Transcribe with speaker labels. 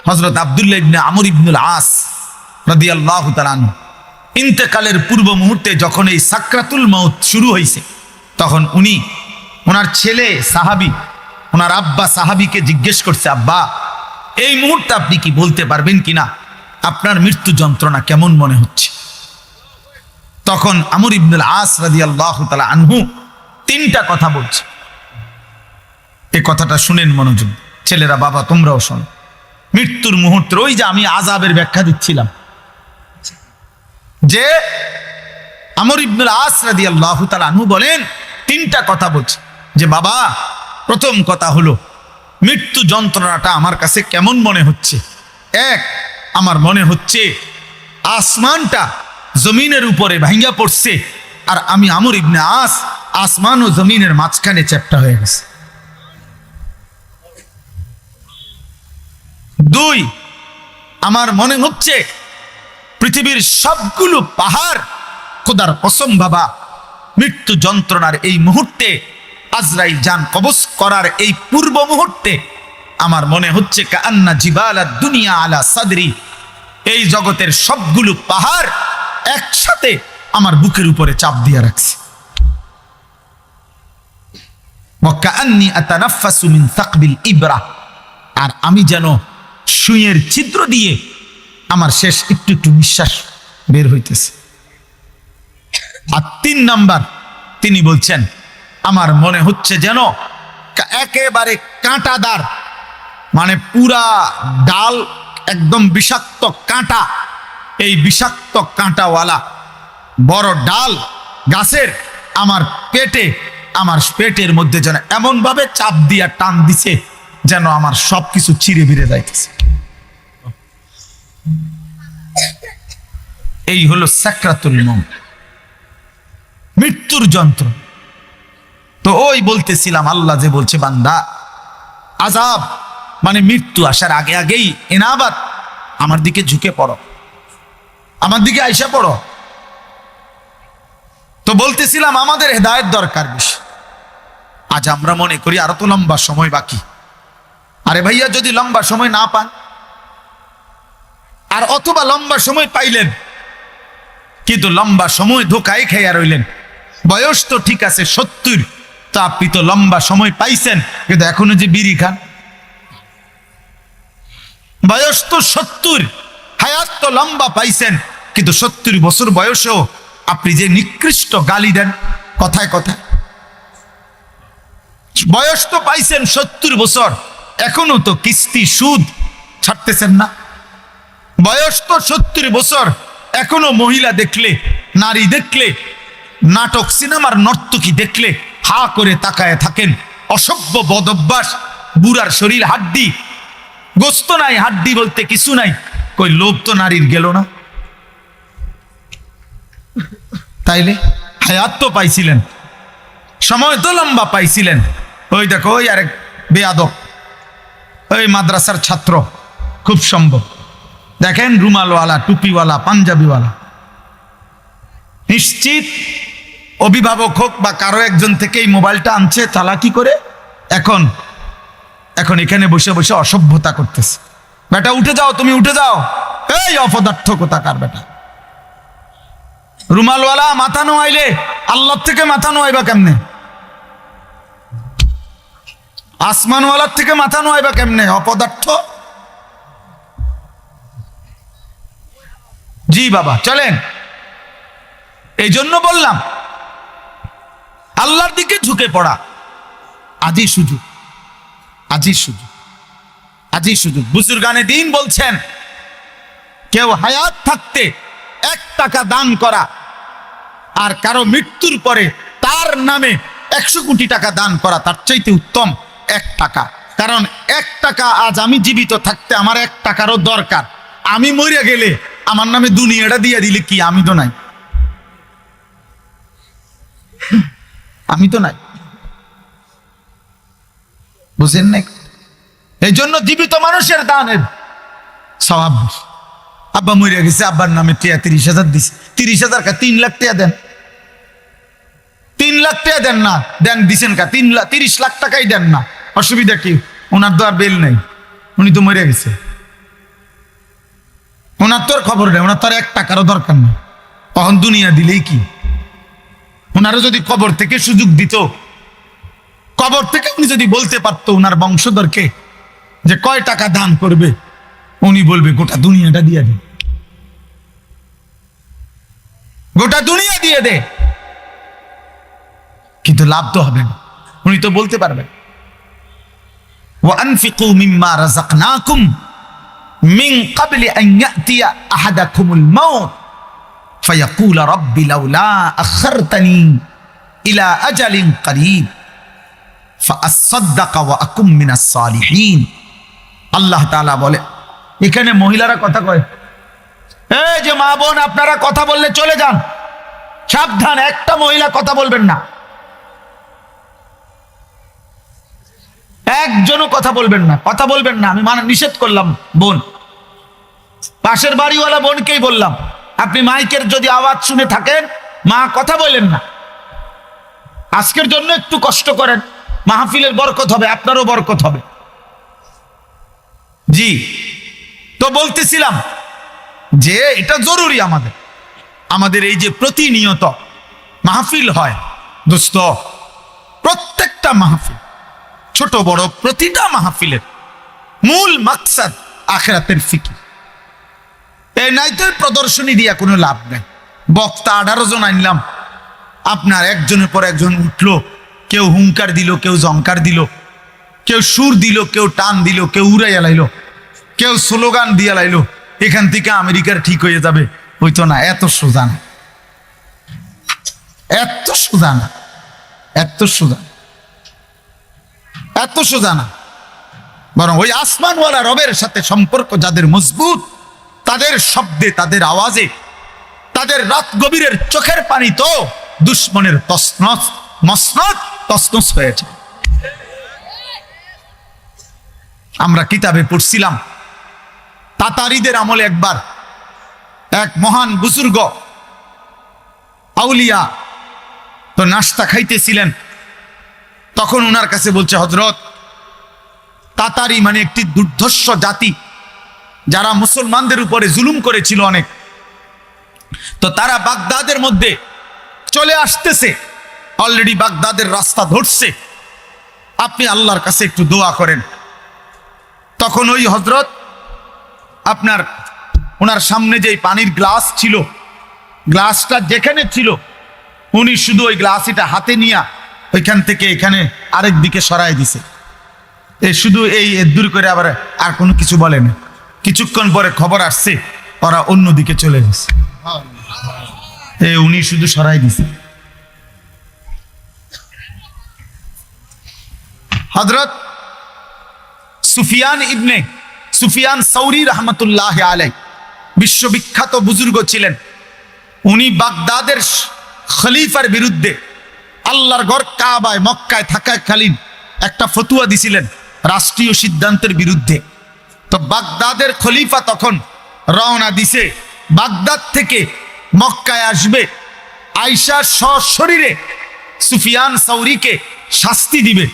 Speaker 1: হযরত আব্দুল্লাহ ইবনে আমর ইবনুল আস রাদিয়াল্লাহু তাআলা আনহু ইন্তেকালের পূর্ব মুহূর্তে যখন এই সাকরাতুল মাউত শুরু হয়েছে, তখন উনি ওনার ছেলে সাহাবী, ওনার আব্বা সাহাবীকে জিজ্ঞেস করছে, আব্বা এই মুহূর্তে আপনি কি বলতে পারবেন কিনা আপনার মৃত্যু যন্ত্রণা কেমন মনে হচ্ছে? তখন আমর ইবনুল আস রাদিয়াল্লাহু তাআলা আনহু তিনটা কথা বলছে। এই কথাটা শুনেন মনোযোগ, ছেলেরা বাবা তোমরাও শোনো। মৃত্যুর মুহূর্তে ওই যে আমি আযাবের ব্যাখ্যা দিচ্ছিলাম, যে আমর ইবনুল আস রাদিয়াল্লাহু তাআলা আনহু বলেন তিনটা কথা বলছে, যে বাবা প্রথম কথা হলো মৃত্যু যন্ত্রণাটা আমার কাছে কেমন মনে হচ্ছে। এক, আমার মনে হচ্ছে আসমানটা জমিনের উপরে ভাঙা পড়ছে, আর আমি আমর ইবনে আস আসমান ও জমিনের মাঝখানে চ্যাপ্টা হয়ে গেছে। দুই, আমার মনে হচ্ছে পৃথিবীর সবগুলো পাহাড়, খোদার কসম বাবা, মৃত্যু যন্ত্রণার এই মুহূর্তে, আজরাইল জান কবজ করার এই পূর্ব মুহূর্তে আমার মনে হচ্ছে কান্না জিবালাদ দুনিয়া আলা সাদরি, এই জগতের সবগুলো পাহাড় একসাথে আমার বুকের উপরে চাপ দিয়ে রাখছে। ওয়া কান্নি আতানাফাসু মিন সাকবিল ইবরা, আর আমি যেন সুইয়ের ছিদ্র দিয়ে আমার শেষ একটু একটু নিঃশ্বাস বের হইতেছে। আর তিন নাম্বার তিনি বলছেন, আমার মনে হচ্ছে যেন একেবারে কাঁটাদার, মানে পুরা ডাল একদম বিষাক্ত কাঁটা, এই বিষাক্ত কাঁটাওয়ালা বড় ডাল গাছের আমার পেটের মধ্যে যেন এমন ভাবে চাপ দিয়া টান দিছে যেন আমার সবকিছু চিরে বিড়ে যাইতেছে। এই হলো সাকরাতুল মউত, মৃত্যুর যন্ত্র। তো ওই বলতেছিলাম, আল্লাহ যে বলছে বান্দা আযাব মানে মৃত্যু আসার আগে আগেই এনাবাত আমার দিকে ঝুঁকে পড়ো, আমার দিকে আইসা পড়ো। তো বলতেছিলাম আমাদের হেদায়েত দরকার বেশি। আজ আমরা মনে করি আরো তো লম্বা সময় বাকি। আরে ভাইয়া, যদি লম্বা সময় না পান, আর অথবা লম্বা সময় পাইলেন কিন্তু লম্বা সময় ধোকায় খেয়া রইলেন, বয়স তো ঠিক আছে 70, তো আপনি তো লম্বা সময় পাইছেন কিন্তু এখনো যে বিড়ি খান। বয়স তো 70, হায়াত তো লম্বা পাইছেন, কিন্তু 70 বছর বয়সেও আপনি যে নিকৃষ্ট গালি দেন কথায় কথায়। বয়স তো পাইছেন 70 বছর, এখনো তো কিস্তি সুদ ছাড়তেছেন না। বয়স তো 70 বছর, এখনো মহিলা দেখলে, নারী দেখলে, নাটক সিনেমার নর্তকী দেখলে হা করে তাকায় থাকেন। অসভ্য বদভ্যাস, বুড়ার শরীর হাড্ডি, গোস্ত নাই, হাড্ডি বলতে কিছু নাই। কই লোভ তো নারীর গেল না? তাইলে হায়াত তো পাইছিলেন, সময় তো লম্বা পাইছিলেন। ওই দেখো ওই আরেক বেয়াদব, ওই মাদ্রাসার ছাত্র, খুব সম্ভব দেখেন, রুমালওয়ালা, টুপিওয়ালা, পাঞ্জাবিওয়ালা, নিশ্চিত অভিভাবক হোক বা কারো একজন থেকে এই মোবাইলটা আনছে চালাকি করে, এখন এখানে বসে বসে অসভ্যতা করতেছে। বেটা উঠে যাও, তুমি উঠে যাও, এই অপদার্থ কোথাকার বেটা। রুমালওয়ালা মাথা নোয়াইলে আল্লাহ থেকে মাথা নোয়াইবা কেমনে? আসমানওয়ালার থেকে মাথা নোয়াইবা কেমনে? অপদার্থ। জি বাবা চলেন। এই জন্য বললাম আল্লাহর দিকে ঝুঁকে পড়া আজই সুযোগ, আজই সুযোগ, আজই সুযোগ। বুজুর্গানে দ্বীন বলছেন, কেউ হায়াত থাকতে 1 টাকা দান করা আর কারো মৃত্যুর পরে তার নামে 100 কোটি টাকা দান করা তার চাইতে উত্তম 1 টাকা। কারণ 1 টাকা আজ আমি জীবিত থাকতে আমার 1 টাকারও দরকার। আমি মরে গেলে আমার নামে দুনিয়াটা দিয়ে দিলে কি? আমি তো নাই, আমি তো নাই, বুঝেন না? এই জন্য জীবিত মানুষের দানের সওয়াব। আব্বা মরে গেছে, আব্বার নামে 30,000 দিছে, 30,000 কা 3 লাখ টাকা দেন, 3 লাখ টাকা দেন না, দেন দিছেন কা 30 লাখ টাকাই দেন না, অসুবিধা কি? ওনার তো আর বেল নাই, উনি তো মরে গেছে। ওনার তোর খবর নেই, ওনার তোর 1 টাকারও দরকার নেই। তখন দুনিয়া দিলেই কি? ওনারও যদি কবর থেকে সুযোগ দিত, কবর থেকে উনি যদি বলতে পারতো ওনার বংশধরকে যে কয় টাকা দান করবে, উনি বলবে গোটা দুনিয়াটা দিয়ে দে, গোটা দুনিয়া দিয়ে দে। কিন্তু লাভ তো হবে না, উনি তো বলতে পারবেন وأنفقوا مما رزقناكم من قبل أن يأتي أحدكم الموت فيقول رب لولا أخرتني إلى أجل قريب فأصدق وأكن من الصالحين। আল্লাহ তাআলা বলে, এখানে মহিলারা কথা কয়, এই যে মা বোন আপনারা কথা বললে চলে যান, সাবধান, একটা মহিলা কথা বলবেন না, একজনও কথা বলবেন না, কথা বলবেন না। আমি নিষেধ করলাম বোন, পাশের বাড়িওয়ালা বোনকেই বললাম, আপনি মাইকের যদি আওয়াজ শুনে থাকেন, মা কথা বলেন না, আজকের জন্য একটু কষ্ট করেন, মাহফিলের বরকত হবে, আপনারও বরকত হবে। জি, তো বলতেছিলাম যে এটা জরুরি আমাদের এই যে প্রতিনিয়ত মাহফিল হয় দোস্ত, প্রত্যেকটা মাহফিল, ছোট বড় প্রতিটা মাহফিলের মূল মাকসাদ আখিরাতের ফিকির। এই নাইতের প্রদর্শনী দিয়া কোনো লাভ নাই। বক্তা 18 জন আনলাম, আপনার একজনের পর একজন উঠলো, কেউ হুঙ্কার দিল, কেউ জঙ্কার দিল, কেউ সুর দিল, কেউ টান দিল, কেউ উড়াইয়া লাইলো, কেউ স্লোগান দিয়া লাইলো, এখান থেকে আমেরিকার ঠিক হয়ে যাবে, হইতো না। এত সোজা না, এত সোজা না, এত সোজা, এত সোজা না। বরং ওই আসমানওয়ালা রবের সাথে সম্পর্ক যাদের মজবুত, তাদের শব্দে, তাদের আওয়াজে, তাদের রাত গভীরের চোখের পানি তো দুশ্মনের তসনস মসনদ তসনস হয়েছে। আমরা কিতাবে পড়ছিলাম, তাতারিদের আমলে একবার এক মহান বুজুর্গ আউলিয়া তো নাস্তা খাইতেছিলেন, তখন ওনার কাছে বলছে, হযরত, তাতারি মানে একটি দুর্ধর্ষ জাতি, যারা মুসলমানদের উপরে জুলুম করেছিল অনেক, তো তারা বাগদাদের মধ্যে চলে আসতেছে, অলরেডি বাগদাদের রাস্তা ধরছে, আপনি আল্লাহর কাছে একটু দোয়া করেন। তখন ওই হযরত আপনার ওনার সামনে যে পানির গ্লাস ছিল, গ্লাসটা যেখানে ছিল, উনি শুধু ওই গ্লাসটা হাতে নিয়ে ওইখান থেকে এখানে আরেক দিকে সরাই দিছে, শুধু এই দূর করে, আবার আর কোনো কিছু বলেন। কিছুক্ষণ পরে খবর আসছে ওরা অন্যদিকে চলে গেছে, উনি শুধু সরাই দিছে। হযরত সুফিয়ান সৌরি রহমতুল্লাহ আলাই বিশ্ববিখ্যাত বুজুর্গ ছিলেন। উনি বাগদাদের খলিফার বিরুদ্ধে আল্লাহর ঘর কাবায় মক্কায় থাকাকালীন একটা ফতুয়া দিছিলেন রাষ্ট্রীয় সিদ্ধান্তের বিরুদ্ধে। তো বাগদাদের খলিফা তখন রওনা দিছে, বাগদাদ থেকে মক্কায় আসবে, আয়েশা সশরীরে সুফিয়ান সৌরিকে শাস্তি দিবে।